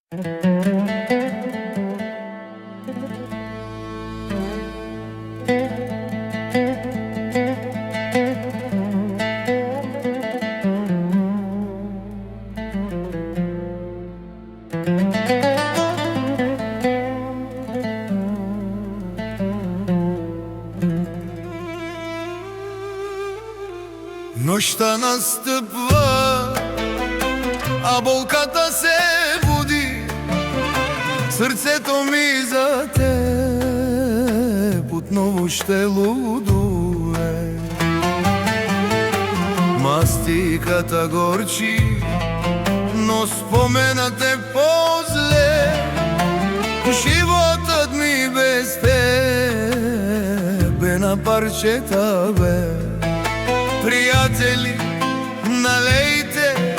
Ноќта настъпва, а болката се буди. Срцето ми за теб отново ще лудуе. Мастиката горчи, но споменът е по-зле. Животът ми без теб е на парчета, бе. Приятели, налейте,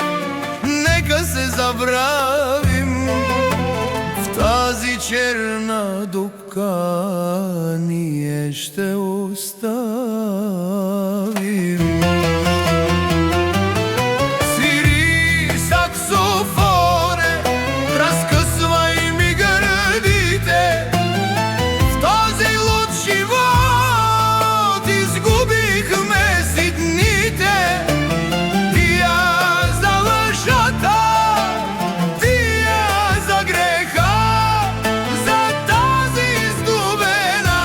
нека се забравим. В тази черна дупка ние ще оставим. Свири саксофоне, разкъсвай ми гърдите. В този луд живот изгубихме си дните. Тия за лъжата, тия за греха, за тази изгубена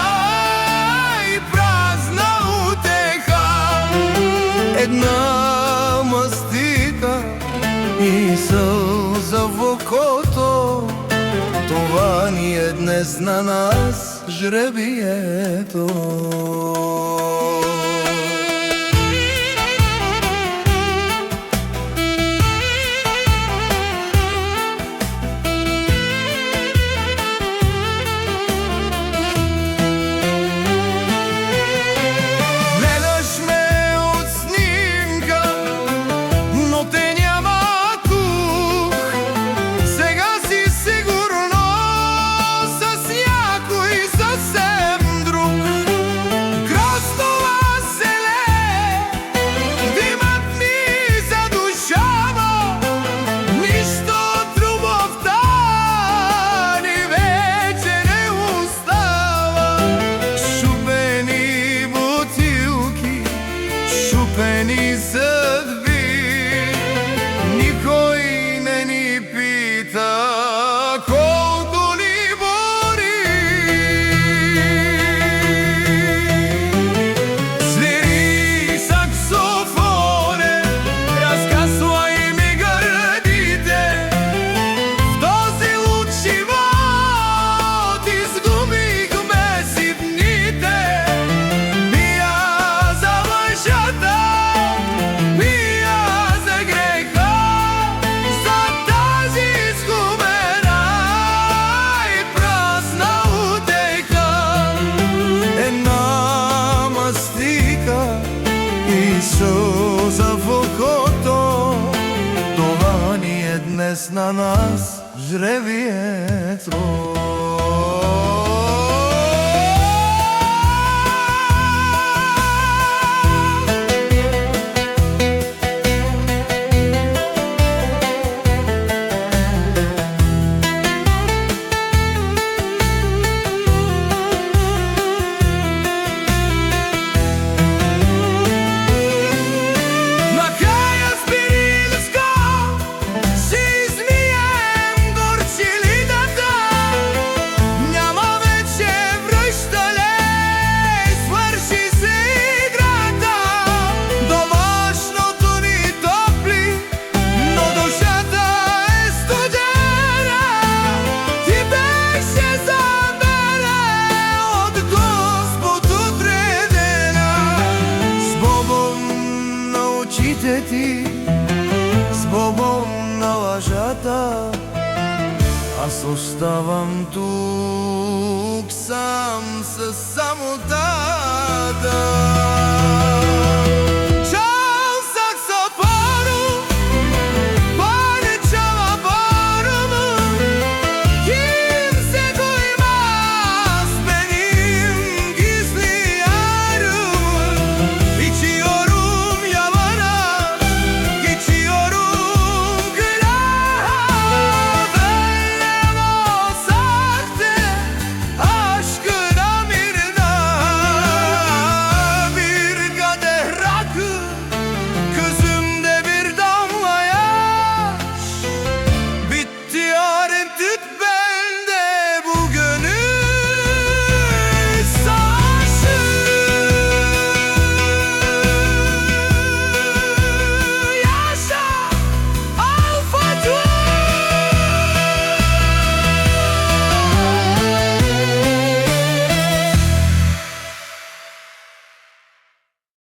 и празна утеха. Една мастика и сълза в окото, това ни е днес на нас жребието. Гледаш ме от снимка, но те няма тук. Сега си сигурно с някой съвсем друг. Кръстова се лее, димът ми задушава. Нищо от любовта ни вече не остава. Шупени бутилки, шупени съдби. Никой не ни пита колко ни бори. Свири саксофоне, разкъсвай ми гърдите. В този луд живот изгубихме си дните. Мия за лъжата, мия за греха, за тази изгубена и празна утеха. Една мастика и сълза в окото, това ни е днес на нас жребието. Накрая спирилско си измием горчилидата. Няма вече връщане, свърши се играта. Домашното ни топли, но душата е студена. Ти беше за мене от Господ отредена. С Богом на очите ти, с Богом на лъжата, аз оставам тук сам със самотата.